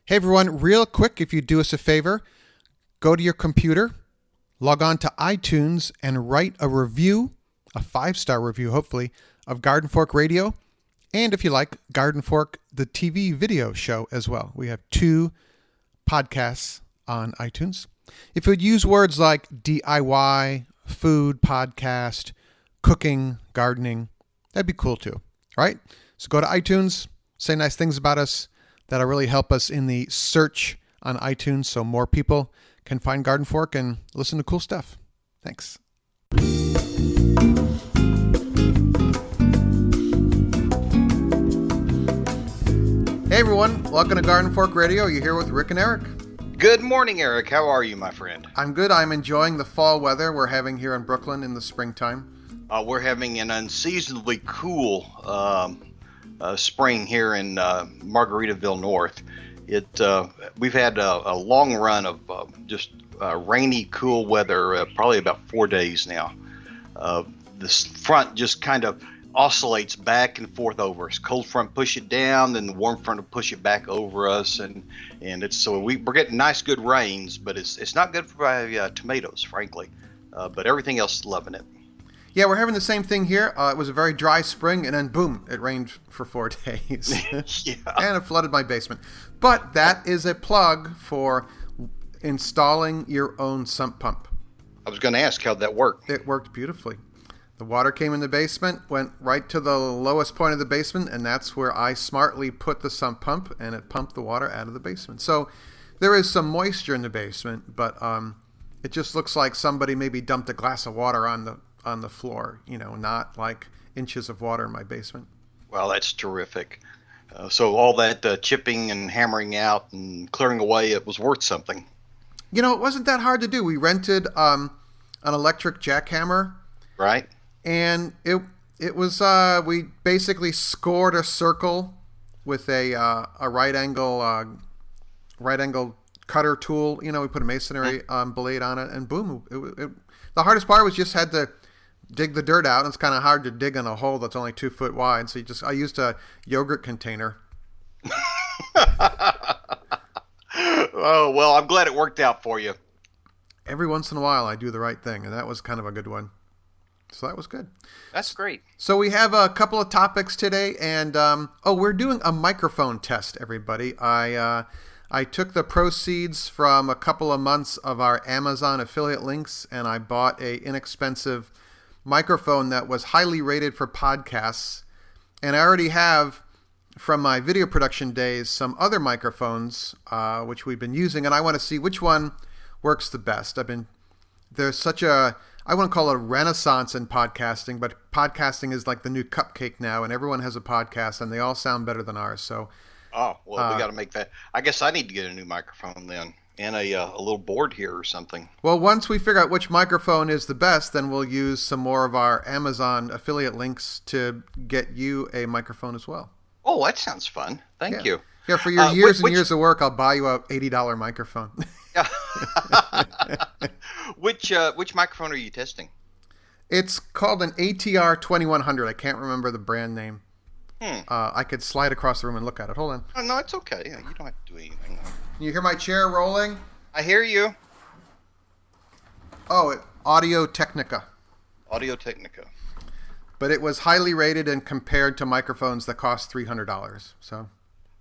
Hey everyone, real quick, if you do us a favor, go to your computer, log on to iTunes, and write a review, a 5-star review, hopefully, of Garden Fork Radio. And if you like, Garden Fork, the TV video show as well. We have 2 podcasts on iTunes. If you would use words like DIY, food, podcast, cooking, gardening, that'd be cool too, right? So go to iTunes, say nice things about us. That'll really help us in the search on iTunes so more people can find Garden Fork and listen to cool stuff. Thanks. Hey everyone, welcome to Garden Fork Radio. You're here with Rick and Eric. Good morning, Eric. How are you, my friend? I'm good. I'm enjoying the fall weather we're having here in Brooklyn in the springtime. We're having an unseasonably cool spring here in Margaritaville North. We've had a long run of just rainy, cool weather, probably about 4 days now. This front just kind of oscillates back and forth over us. Cold front push it down, then the warm front will push it back over us, and it's so we're getting nice, good rains, but it's not good for tomatoes, frankly. But everything else is loving it. Yeah, we're having the same thing here. It was a very dry spring, and then boom, it rained for 4 days. Yeah. And it flooded my basement. But that is a plug for installing your own sump pump. I was going to ask how'd that work. It worked beautifully. The water came in the basement, went right to the lowest point of the basement, and that's where I smartly put the sump pump, and it pumped the water out of the basement. So there is some moisture in the basement, but it just looks like somebody maybe dumped a glass of water on the floor, not like inches of water in my basement. Well, that's terrific. So all that chipping and hammering out and clearing away, it was worth something. It wasn't that hard to do. We rented an electric jackhammer. Right. And it was, we basically scored a circle with a right angle cutter tool. We put a masonry blade on it, and boom. The hardest part was just had to dig the dirt out. It's kind of hard to dig in a hole that's only 2 foot wide. So I used a yogurt container. Oh, well, I'm glad it worked out for you. Every once in a while I do the right thing, and that was kind of a good one. So that was good. That's great. So we have a couple of topics today, and we're doing a microphone test, everybody. I took the proceeds from a couple of months of our Amazon affiliate links, and I bought a inexpensive microphone that was highly rated for podcasts. And I already have, from my video production days, some other microphones which we've been using, and I want to see which one works the best. There's such a, I wouldn't call it a renaissance in podcasting, but podcasting is like the new cupcake now, and everyone has a podcast, and they all sound better than ours. So, we got to make that. I guess I need to get a new microphone then, and a little board here or something. Well, once we figure out which microphone is the best, then we'll use some more of our Amazon affiliate links to get you a microphone as well. Oh, that sounds fun. Thank you. Yeah, for your years and years of work, I'll buy you a $80 microphone. Which microphone are you testing? It's called an ATR 2100. I can't remember the brand name. I could slide across the room and look at it. Hold on. Oh, no, it's okay. Yeah, you don't have to do anything. Can you hear my chair rolling? I hear you. Oh, Audio Technica. Audio Technica. But it was highly rated and compared to microphones that cost $300. So.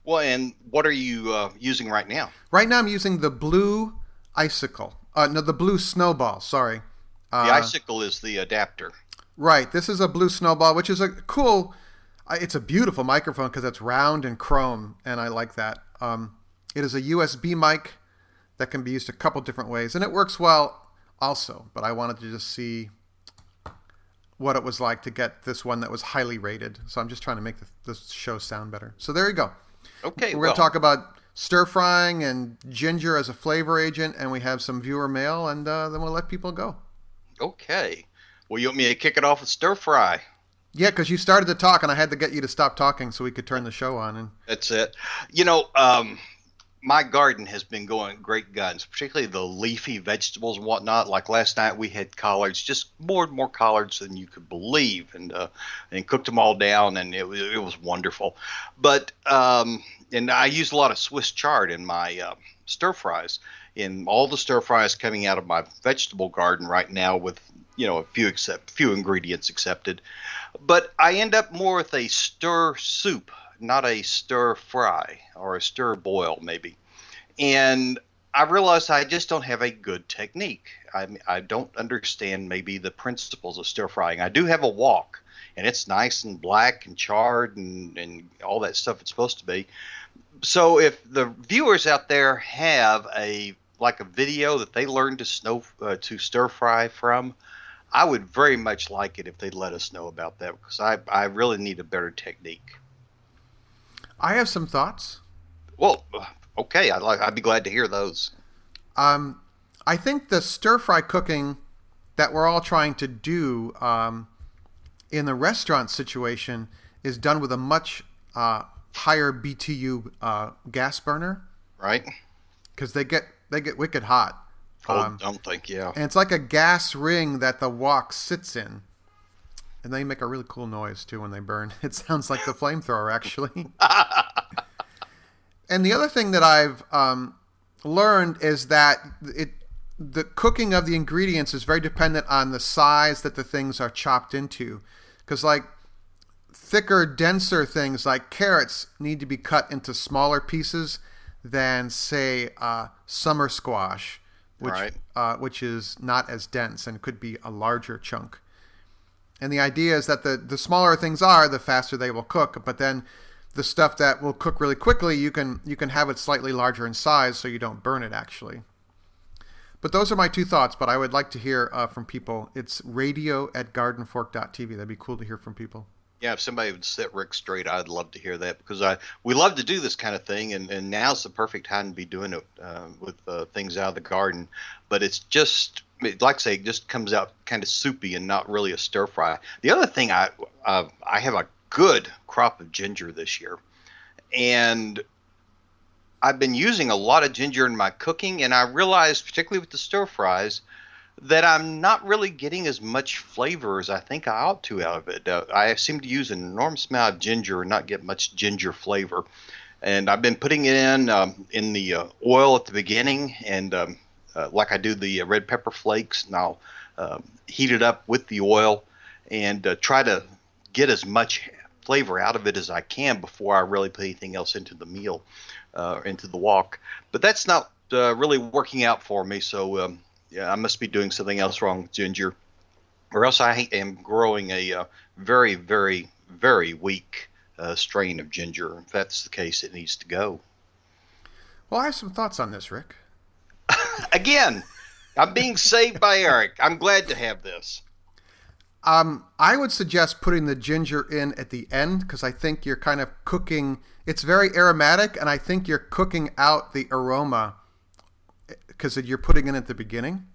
Well, and what are you using right now? Right now I'm using the Blue Icicle. The Blue Snowball, sorry. The Icicle is the adapter. Right. This is a Blue Snowball, which is a cool, it's a beautiful microphone because it's round and chrome, and I like that. It is a USB mic that can be used a couple different ways, and it works well also, but I wanted to just see what it was like to get this one that was highly rated. So I'm just trying to make this show sound better. So there you go. Okay, We're going to talk about stir frying and ginger as a flavor agent, and we have some viewer mail, and then we'll let people go. Okay. Well, you want me to kick it off with stir fry? Yeah, because you started to talk, and I had to get you to stop talking so we could turn the show on. And that's it. my garden has been going great guns, particularly the leafy vegetables and whatnot. Like last night, we had collards, just more and more collards than you could believe, and cooked them all down, and it was wonderful. But and I used a lot of Swiss chard in my stir fries. In all the stir fries coming out of my vegetable garden right now, with a few ingredients accepted, but I end up more with a stir soup, not a stir fry or a stir boil maybe. And I realized I just don't have a good technique. I don't understand maybe the principles of stir frying. I do have a wok, and it's nice and black and charred and all that stuff it's supposed to be. So if the viewers out there have a video that they learned to stir fry from, I would very much like it if they'd let us know about that, because I really need a better technique. I have some thoughts. Well, okay, I'd be glad to hear those. I think the stir fry cooking that we're all trying to do in the restaurant situation is done with a much higher BTU gas burner, Right? because they get wicked hot. Don't think, yeah. And it's like a gas ring that the wok sits in. And they make a really cool noise, too, when they burn. It sounds like the flamethrower, actually. And the other thing that I've learned is that the cooking of the ingredients is very dependent on the size that the things are chopped into. Because, like, thicker, denser things like carrots need to be cut into smaller pieces than, say, summer squash, which is not as dense and could be a larger chunk. And the idea is that the smaller things are, the faster they will cook. But then the stuff that will cook really quickly, you can have it slightly larger in size so you don't burn it, actually. But those are my two thoughts. But I would like to hear from people. It's radio@gardenfork.tv. That'd be cool to hear from people. Yeah, if somebody would set Rick straight, I'd love to hear that, because we love to do this kind of thing, and now's the perfect time to be doing it with things out of the garden. But it's just, like I say, it just comes out kind of soupy and not really a stir fry. The other thing, I have a good crop of ginger this year, and I've been using a lot of ginger in my cooking, and I realized, particularly with the stir fries, that I'm not really getting as much flavor as I think I ought to out of it. I seem to use an enormous amount of ginger and not get much ginger flavor. And I've been putting it in the oil at the beginning, and like I do the red pepper flakes, and I'll heat it up with the oil and try to get as much flavor out of it as I can before I really put anything else into the meal, into the wok. But that's not really working out for me, so yeah, I must be doing something else wrong with ginger, or else I am growing a very, very, very weak strain of ginger. If that's the case, it needs to go. Well, I have some thoughts on this, Rick. Again, I'm being saved by Eric. I'm glad to have this. I would suggest putting the ginger in at the end, because I think you're kind of cooking. It's very aromatic, and I think you're cooking out the aroma because you're putting it in at the beginning.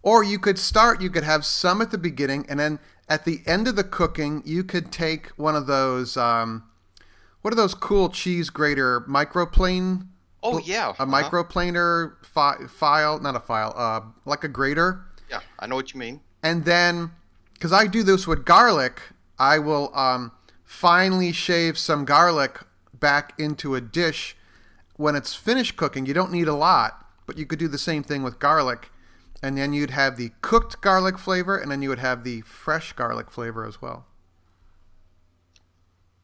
Or you could have some at the beginning, and then at the end of the cooking, you could take one of those, what are those cool cheese grater microplane? Oh, yeah. A microplaner file, not a file, like a grater. Yeah, I know what you mean. And then, because I do this with garlic, I will finely shave some garlic back into a dish when it's finished cooking. You don't need a lot. But you could do the same thing with garlic, and then you'd have the cooked garlic flavor, and then you would have the fresh garlic flavor as well.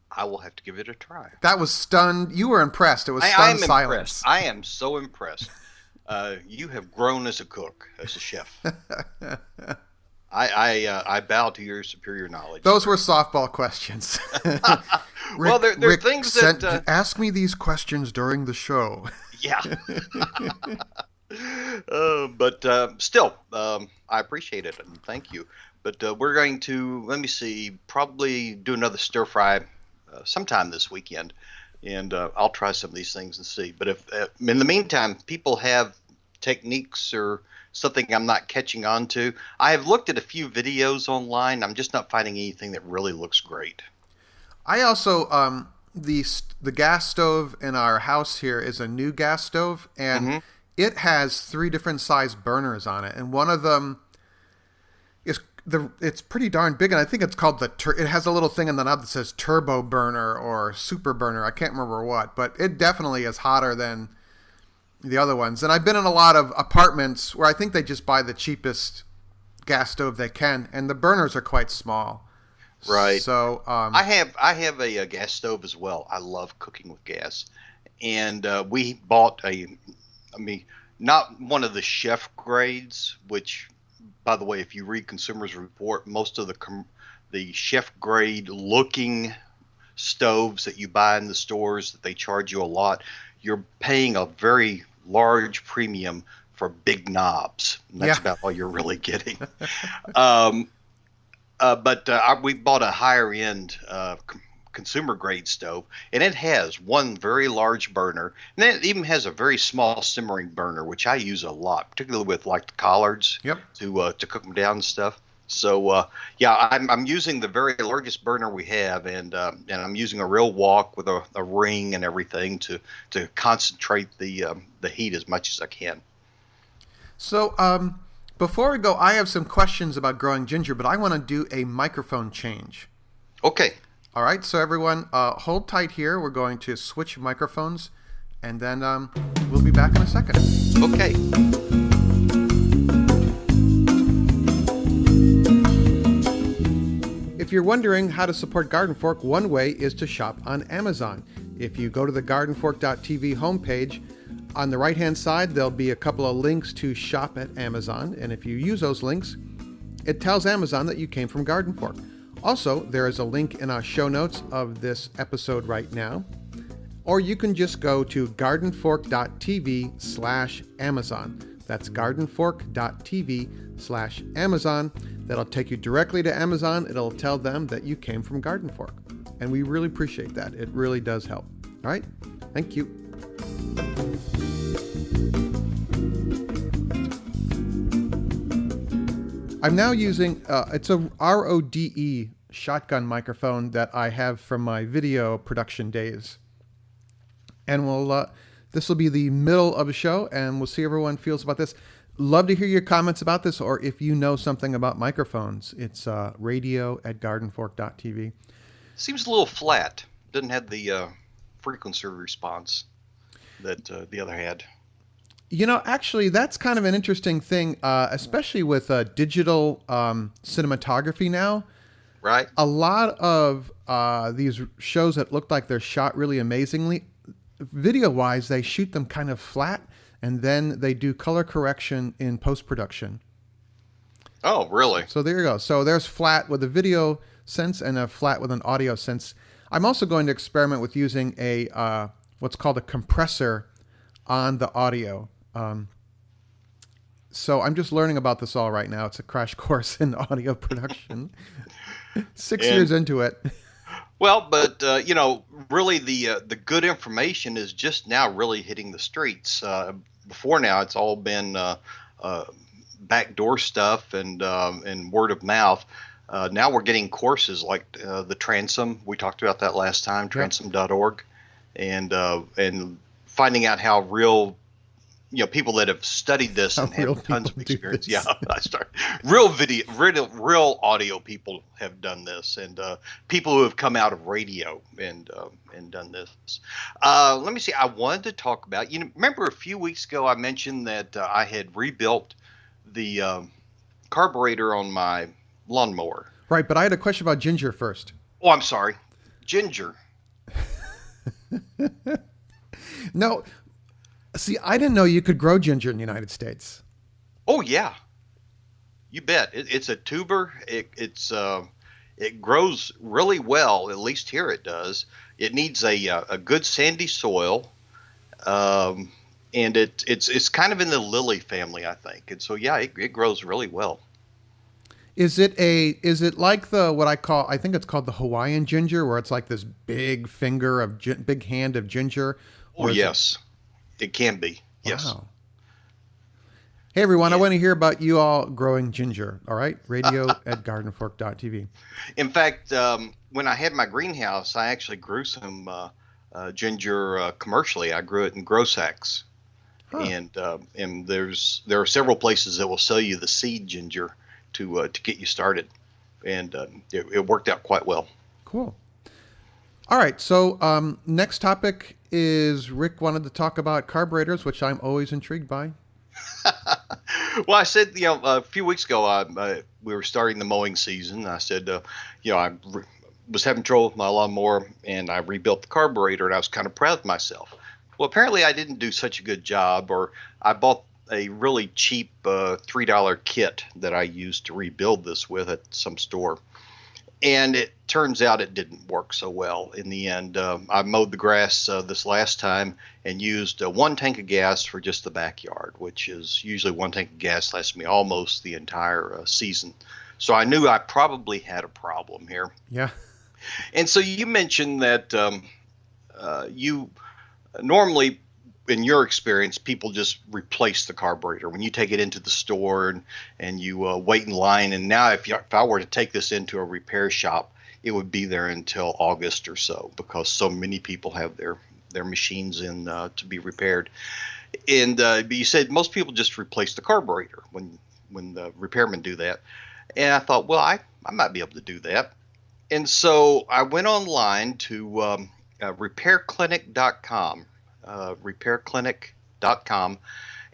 I will have to give it a try. That was stunned. You were impressed. It was stunned silence. Impressed. I am so impressed. You have grown as a cook, as a chef. I bow to your superior knowledge. Those were softball questions. Well, there are things that ask me these questions during the show. Yeah. But still, I appreciate it, and thank you. But we're going to, let me see, probably do another stir fry sometime this weekend, and I'll try some of these things and see. But if in the meantime, people have techniques or something I'm not catching on to, I have looked at a few videos online. I'm just not finding anything that really looks great. I also the gas stove in our house here is a new gas stove, and it has 3 different size burners on it, and one of them is it's pretty darn big, and I think it's called it has a little thing in the knob that says turbo burner or super burner. I can't remember what, but it definitely is hotter than the other ones. And I've been in a lot of apartments where I think they just buy the cheapest gas stove they can, and the burners are quite small. Right. So I have a gas stove as well. I love cooking with gas, and we bought not one of the chef grades, which, by the way, if you read Consumers Report, most of the chef grade looking stoves that you buy in the stores that they charge you a lot, you're paying a very large premium for big knobs. And that's about all you're really getting. But we bought a higher end consumer grade stove, and it has one very large burner, and then it even has a very small simmering burner, which I use a lot, particularly with like the collards to cook them down and stuff. So I'm using the very largest burner we have, and I'm using a real wok with a ring and everything to concentrate the heat as much as I can. So before we go, I have some questions about growing ginger, but I want to do a microphone change. Okay. All right, so everyone, hold tight here. We're going to switch microphones, and then we'll be back in a second. Okay. If you're wondering how to support Garden Fork, one way is to shop on Amazon. If you go to the gardenfork.tv homepage, on the right-hand side, there'll be a couple of links to shop at Amazon, and if you use those links, it tells Amazon that you came from Garden Fork. Also, there is a link in our show notes of this episode right now, or you can just go to gardenfork.tv/Amazon. That's gardenfork.tv/Amazon. That'll take you directly to Amazon. It'll tell them that you came from Garden Fork, and we really appreciate that. It really does help. All right? Thank you. I'm now using, it's a RODE shotgun microphone that I have from my video production days. And this will be the middle of the show, and we'll see how everyone feels about this. Love to hear your comments about this, or if you know something about microphones. It's radio@gardenfork.tv. Seems a little flat. Doesn't have the frequency response that the other had. You know, actually, that's kind of an interesting thing, especially with digital cinematography now. Right. A lot of these shows that look like they're shot really amazingly, video-wise, they shoot them kind of flat, and then they do color correction in post-production. Oh, really? So there you go. So there's flat with a video sense and a flat with an audio sense. I'm also going to experiment with using a what's called a compressor on the audio. So I'm just learning about this all right now. It's a crash course in audio production. 6 years into it. Well, but really the good information is just now really hitting the streets. Before now, it's all been backdoor stuff and word of mouth. Now we're getting courses like the Transom. We talked about that last time, transom.org, and fiding out how real. People that have studied this and have tons of experience. Yeah, real audio people have done this, and people who have come out of radio and done this. Let me see. I wanted to talk about. Remember a few weeks ago I mentioned that I had rebuilt the carburetor on my lawnmower. Right, but I had a question about ginger first. Oh, I'm sorry, ginger. No. See, I didn't know you could grow ginger in the United States. Oh yeah, you bet. It's a tuber. It grows really well. At least here it does. It needs a good sandy soil, and it's kind of in the lily family, I think. And so yeah, it grows really well. Is it like I think it's called the Hawaiian ginger, where it's like this big big hand of ginger? Oh yes. It can be. Yes. Wow. Hey everyone, I Yeah. want to hear about you all growing ginger. All right, radio@gardenfork.tv. In fact, when I had my greenhouse, I actually grew some ginger commercially. I grew it in grow sacks, Huh, and there are several places that will sell you the seed ginger to get you started, and it worked out quite well. cool. All right, so next topic is Rick wanted to talk about carburetors, which I'm always intrigued by. Well, I said, a few weeks ago, we were starting the mowing season. I said, was having trouble with my lawnmower, and I rebuilt the carburetor, and I was kind of proud of myself. Well, apparently, I didn't do such a good job, or I bought a really cheap $3 kit that I used to rebuild this with at some store. And it turns out it didn't work so well in the end. I mowed the grass this last time and used one tank of gas for just the backyard, which is usually one tank of gas lasts me almost the entire season. So I knew I probably had a problem here. Yeah. And so you mentioned that you normally, in your experience, people just replace the carburetor when you take it into the store and you wait in line. And now, if I were to take this into a repair shop, it would be there until August or so because so many people have their machines in to be repaired. And but you said most people just replace the carburetor when the repairmen do that. And I thought, well, I might be able to do that. And so I went online to repairclinic.com, repairclinic.com,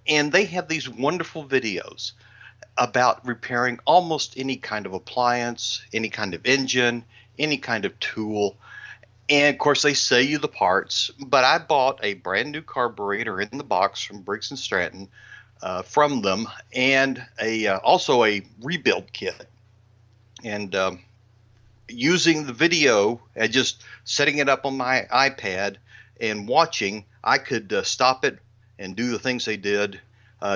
and they have these wonderful videos about repairing almost any kind of appliance, any kind of engine, any kind of tool. And of course, they sell you the parts, but I bought a brand new carburetor in the box from Briggs and Stratton from them, and also a rebuild kit. And using the video and just setting it up on my iPad and watching, I could stop it and do the things they did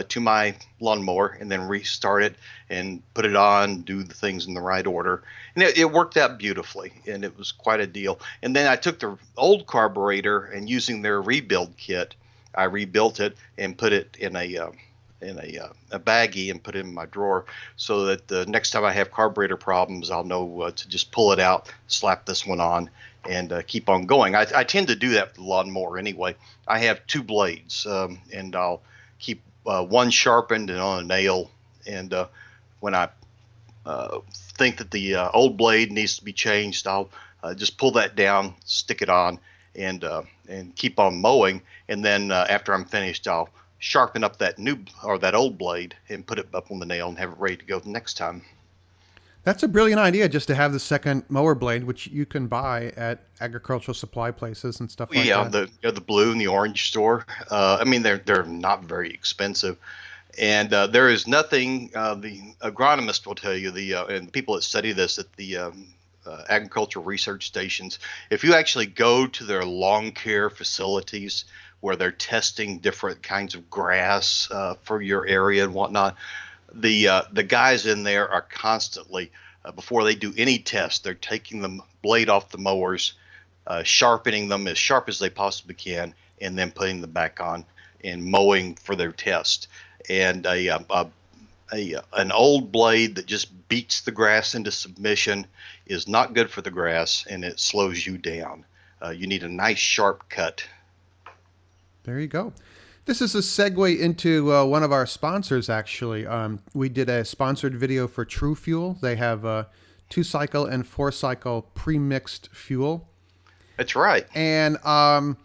to my lawnmower and then restart it and put it on, do the things in the right order. And it worked out beautifully, and it was quite a deal. And then I took the old carburetor and using their rebuild kit, I rebuilt it and put it in a baggie and put it in my drawer so that the next time I have carburetor problems, I'll know to just pull it out, slap this one on, and keep on going. I tend to do that with the lawnmower anyway. I have two blades, and I'll keep one sharpened and on a nail. And when I think that the old blade needs to be changed, I'll just pull that down, stick it on, and keep on mowing. And then after I'm finished, I'll sharpen up that old blade and put it up on the nail and have it ready to go the next time. That's a brilliant idea, just to have the second mower blade, which you can buy at agricultural supply places and stuff like Yeah, that. the blue and the orange store. I mean, they're not very expensive, and there is nothing. The agronomist will tell you and the people that study this at the agricultural research stations. If you actually go to their lawn care facilities where they're testing different kinds of grass for your area and whatnot, the guys in there are constantly before they do any test, they're taking the blade off the mowers, sharpening them as sharp as they possibly can, and then putting them back on and mowing for their test. And an old blade that just beats the grass into submission is not good for the grass, and it slows you down. You need a nice sharp cut. There you go. This is a segue into one of our sponsors, actually. We did a sponsored video for True Fuel. They have 2-cycle and 4-cycle pre-mixed fuel. That's right. And I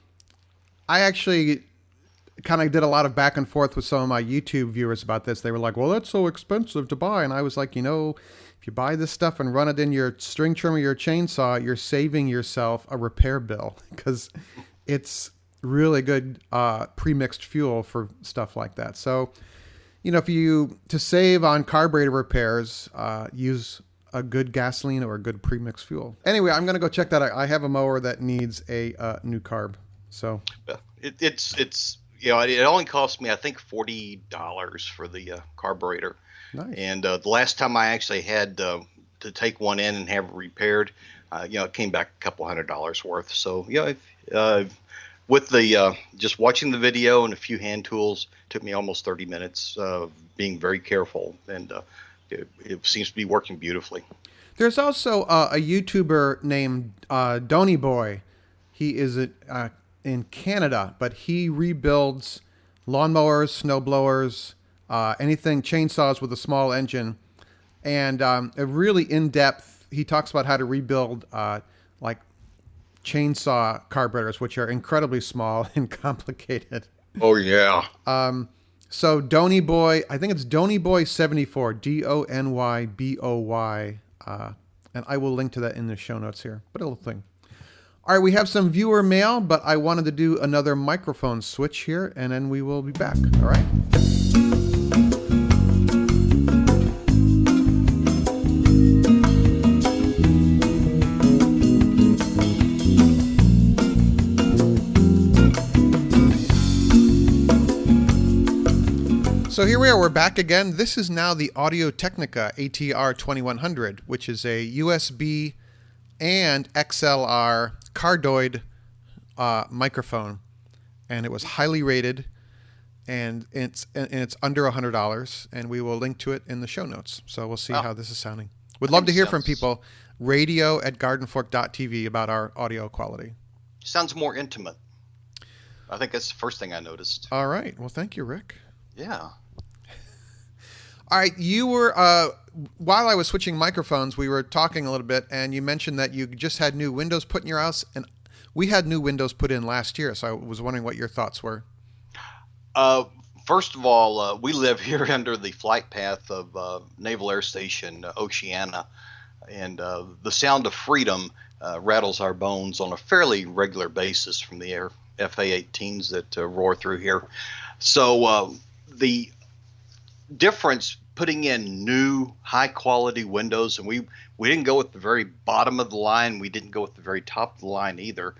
actually kind of did a lot of back and forth with some of my YouTube viewers about this. They were like, well, that's so expensive to buy. And I was like, if you buy this stuff and run it in your string trimmer, your chainsaw, you're saving yourself a repair bill because it's really good pre-mixed fuel for stuff like that. So, to save on carburetor repairs, use a good gasoline or a good pre-mixed fuel. Anyway, I'm going to go check that out. I have a mower that needs a new carb. So it only cost me, I think, $40 for the carburetor. nice. And the last time I actually had to take one in and have it repaired, it came back a couple $100 worth. So, with the just watching the video and a few hand tools took me almost 30 minutes of being very careful, and it seems to be working beautifully. There's also a YouTuber named Donny Boy. He is in Canada, but he rebuilds lawnmowers, snow blowers, anything, chainsaws with a small engine, and a really in-depth. He talks about how to rebuild like chainsaw carburetors, which are incredibly small and complicated. Oh yeah. So Donny Boy, I think it's Donny Boy 74, DonyBoy, and I will link to that in the show notes here. But a little thing. All right, we have some viewer mail, but I wanted to do another microphone switch here, and then we will be back. All right. So here we are, we're back again. This is now the Audio Technica ATR 2100, which is a USB and XLR cardioid microphone. And it was highly rated, and it's under $100, and we will link to it in the show notes. So we'll see how this is sounding. We'd love to hear from people. radio@gardenfork.tv about our audio quality. Sounds more intimate. I think that's the first thing I noticed. All right. Well, thank you, Rick. Yeah. All right, you were, while I was switching microphones, we were talking a little bit, and you mentioned that you just had new windows put in your house, and we had new windows put in last year, so I was wondering what your thoughts were. First of all, we live here under the flight path of Naval Air Station Oceana, and the sound of freedom rattles our bones on a fairly regular basis from the FA-18s that roar through here. So the difference putting in new high quality windows, and we didn't go with the very bottom of the line, we didn't go with the very top of the line either,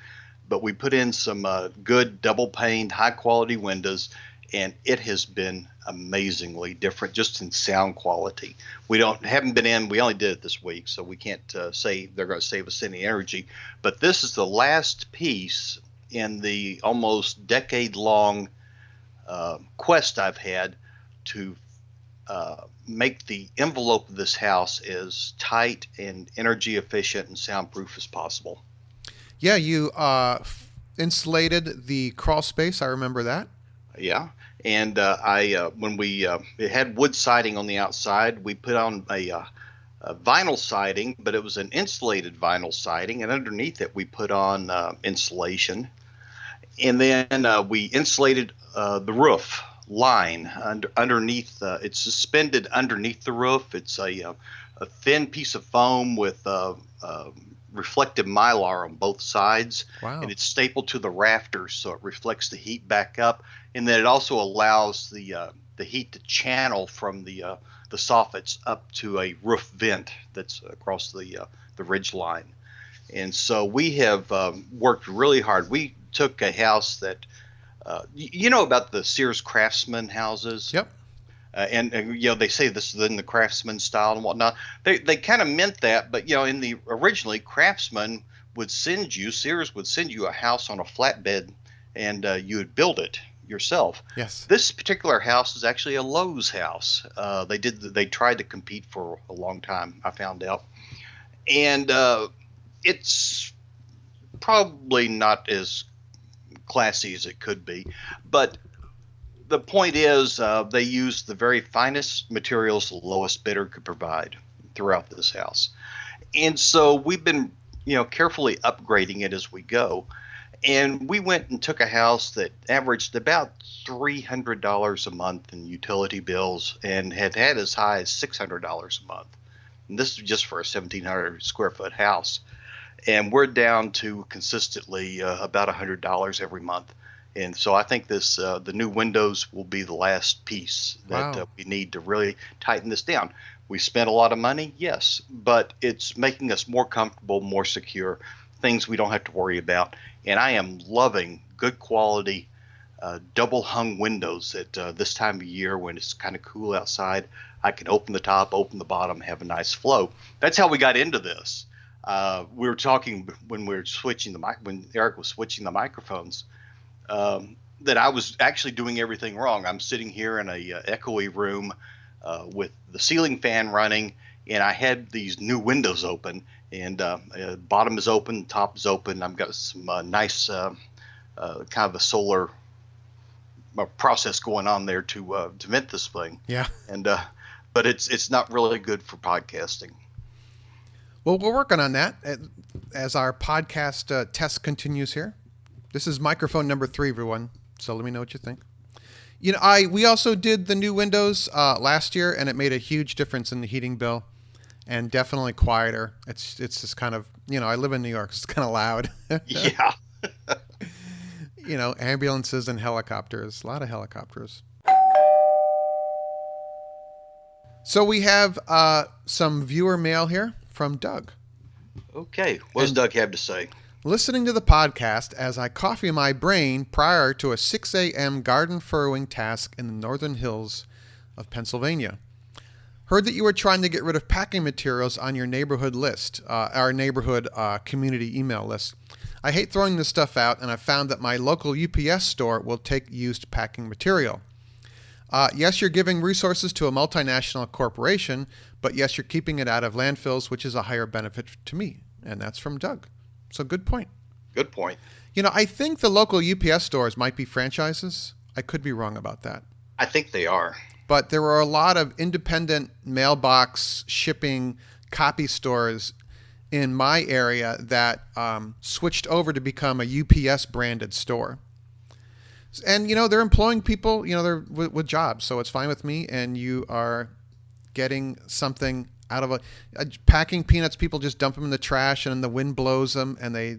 but we put in some good double paned high quality windows, and it has been amazingly different just in sound quality. We haven't been in, we only did it this week, so we can't say they're going to save us any energy, but this is the last piece in the almost decade long quest I've had to make the envelope of this house as tight and energy efficient and soundproof as possible. Yeah, you insulated the crawl space. I remember that. Yeah, and when we it had wood siding on the outside, we put on a vinyl siding, but it was an insulated vinyl siding, and underneath it we put on insulation, and then we insulated the roof line underneath. It's suspended underneath the roof. It's a thin piece of foam with reflective mylar on both sides. Wow. And it's stapled to the rafters so it reflects the heat back up, and then it also allows the heat to channel from the soffits up to a roof vent that's across the ridge line. And so we have worked really hard. We took a house that you know about the Sears Craftsman houses? Yep. And you know, they say this is in the Craftsman style and whatnot. They kind of meant that, but you know, originally Craftsman Sears would send you a house on a flatbed, and you would build it yourself. Yes. This particular house is actually a Lowe's house. They tried to compete for a long time, I found out, and it's probably not as classy as it could be, but the point is they used the very finest materials the lowest bidder could provide throughout this house. And so we've been, carefully upgrading it as we go. And we went and took a house that averaged about $300 a month in utility bills and had as high as $600 a month. And this is just for a 1,700 square foot house. And we're down to consistently about $100 every month. And so I think the new windows will be the last piece that we need to really tighten this down. We spent a lot of money, yes, but it's making us more comfortable, more secure, things we don't have to worry about. And I am loving good quality double hung windows at this time of year when it's kind of cool outside. I can open the top, open the bottom, have a nice flow. That's how we got into this. We were talking when we were switching when Eric was switching the microphones. that I was actually doing everything wrong. I'm sitting here in a echoey room with the ceiling fan running, and I had these new windows open, and bottom is open, top is open. I've got some nice kind of a solar process going on there to vent this thing. Yeah. And but it's not really good for podcasting. Well, we're working on that as our podcast test continues here. This is microphone number 3, everyone. So let me know what you think. You know, we also did the new windows last year, and it made a huge difference in the heating bill, and definitely quieter. It's just kind of, you know, I live in New York, so it's kind of loud. Yeah. You know, ambulances and helicopters, a lot of helicopters. So we have some viewer mail here from Doug. Okay. What does Doug have to say? Listening to the podcast as I coffee my brain prior to a 6 a.m. garden furrowing task in the northern hills of Pennsylvania. Heard that you were trying to get rid of packing materials on your neighborhood list, our neighborhood community email list. I hate throwing this stuff out, and I found that my local UPS store will take used packing material. Yes, you're giving resources to a multinational corporation, but yes, you're keeping it out of landfills, which is a higher benefit to me. And that's from Doug. So good point. Good point. You know, I think the local UPS stores might be franchises. I could be wrong about that. I think they are. But there were a lot of independent mailbox shipping copy stores in my area that switched over to become a UPS branded store. And, you know, they're employing people, you know, they're with jobs. So it's fine with me. And you are getting something out of packing peanuts. People just dump them in the trash, and then the wind blows them, and they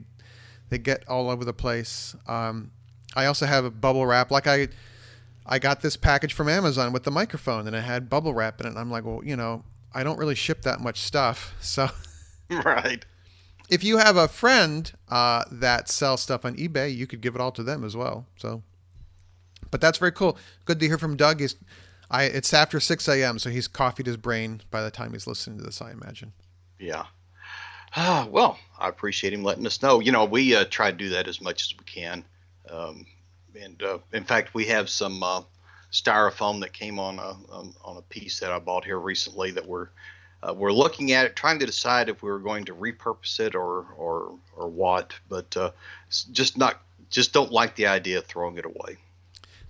get all over the place. I also have a bubble wrap. Like I got this package from Amazon with the microphone, and it had bubble wrap in it. And I'm like, well, you know, I don't really ship that much stuff. So right. If you have a friend that sells stuff on eBay, you could give it all to them as well. So, but that's very cool. Good to hear from Doug. It's after 6 a.m., so he's coffeed his brain by the time he's listening to this, I imagine. Yeah. Well, I appreciate him letting us know. You know, we try to do that as much as we can. And in fact, we have some styrofoam that came on a piece that I bought here recently that we're looking at it, trying to decide if we were going to repurpose it or what. But just don't like the idea of throwing it away.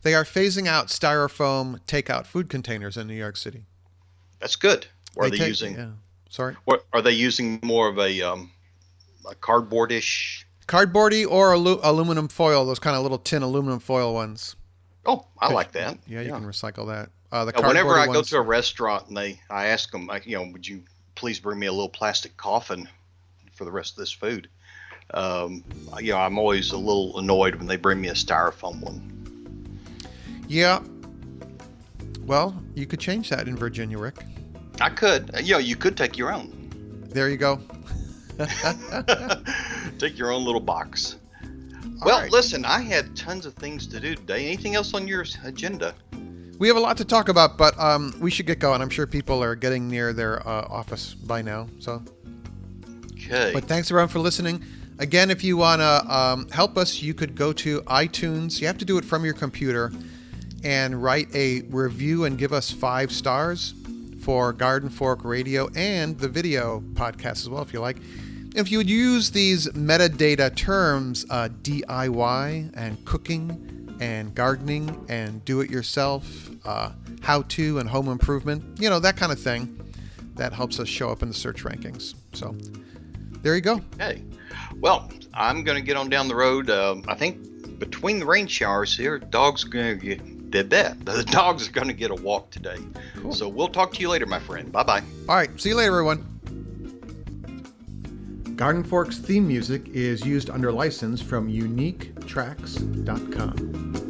They are phasing out styrofoam takeout food containers in New York City. That's good. Are they using? Yeah. Sorry. What are they using? More of a cardboardish? Cardboardy or aluminum foil? Those kind of little tin aluminum foil ones. Oh, I like that. Yeah, you can recycle that. Whenever I go to a restaurant and I ask them, would you please bring me a little plastic coffin for the rest of this food? I'm always a little annoyed when they bring me a styrofoam one. Yeah. Well, you could change that in Virginia, Rick. I could. You could take your own. There you go. Take your own little box. Right. Listen, I had tons of things to do today. Anything else on your agenda? We have a lot to talk about, but we should get going. I'm sure people are getting near their office by now. So. Okay. But thanks, everyone, for listening. Again, if you want to help us, you could go to iTunes. You have to do it from your computer and write a review and give us 5 stars for Garden Fork Radio and the video podcast as well, if you like. If you would use these metadata terms, DIY and cooking and gardening and do-it-yourself, how-to and home improvement, that kind of thing, that helps us show up in the search rankings. So there you go. Okay. Well, I'm going to get on down the road. I think between the rain showers here, the dogs are going to get a walk today. Cool. So we'll talk to you later, my friend. Bye-bye. All right. See you later, everyone. Garden Fork's theme music is used under license from uniquetracks.com.